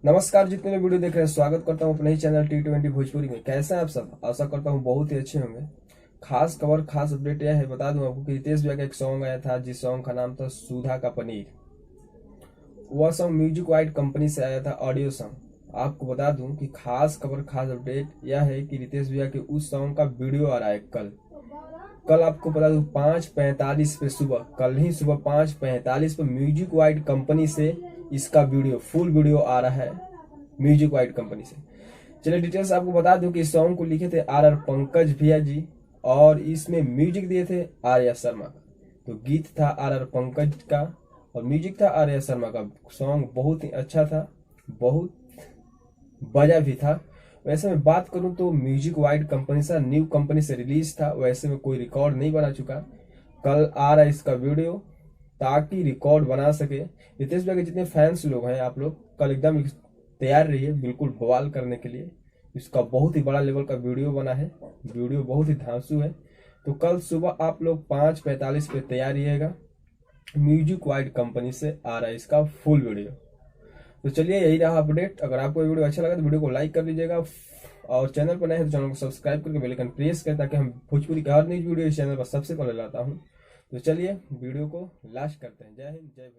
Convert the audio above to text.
नमस्कार, जितने लोग वीडियो देख रहे हैं स्वागत करता हूं अपने ही चैनल T20 भोजपुरी में। कैसे हैं आप सब? आशा करता हूं बहुत ही अच्छे होंगे। खास खबर, खास अपडेट यह है, बता दूं आपको कि रितेश भैया का एक सॉन्ग आया था जिस सॉन्ग का नाम था सुधा का पनीर। वह सॉन्ग म्यूजिक वाइड कंपनी से आया था, ऑडियो सॉन्ग। आपको बता दूं कि खास खबर, खास अपडेट यह है कि रितेश भैया के उस सॉन्ग का वीडियो आ रहा है कल आपको बता दूं 5:45 पे सुबह, कल ही सुबह 5:45 पे म्यूजिक वाइड कंपनी से इसका वीडियो, फुल वीडियो आ रहा है म्यूजिक वाइड कंपनी से। चलिए डिटेल्स आपको बता दूं कि इस सॉन्ग को लिखे थे आर पंकज भैया जी और इसमें म्यूजिक दिए थे आर्या शर्मा का। तो गीत था आर पंकज का और म्यूजिक था आर्या शर्मा का। सॉन्ग बहुत ही अच्छा था, बहुत बजा भी था। वैसे मैं बात करूं तो म्यूजिक वाइड कंपनी से, न्यू कंपनी से रिलीज था, वैसे में कोई रिकॉर्ड नहीं बना चुका। कल आ रहा है इसका वीडियो ताकि रिकॉर्ड बना सके। रितेश भैया के जितने फैंस लोग हैं, आप लोग कल एकदम तैयार रहिए बिल्कुल बवाल करने के लिए। इसका बहुत ही बड़ा लेवल का वीडियो बना है, वीडियो बहुत ही धांसू है। तो कल सुबह आप लोग 5:45 पे तैयार रहिएगा। म्यूजिक वाइड कंपनी से आ रहा है इसका फुल वीडियो। तो चलिए यही रहा अपडेट। अगर आपको ये वीडियो अच्छा लगा तो वीडियो को लाइक कर लीजिएगा और चैनल पर नए हैं तो चैनल को सब्सक्राइब करके बेल आइकन प्रेस करें ताकि हम भोजपुरी का हर न्यूज वीडियो इस चैनल पर सबसे पहले लाता हूँ। तो चलिए वीडियो को लास्ट करते हैं। जय हिंद, जय भोजपुरी।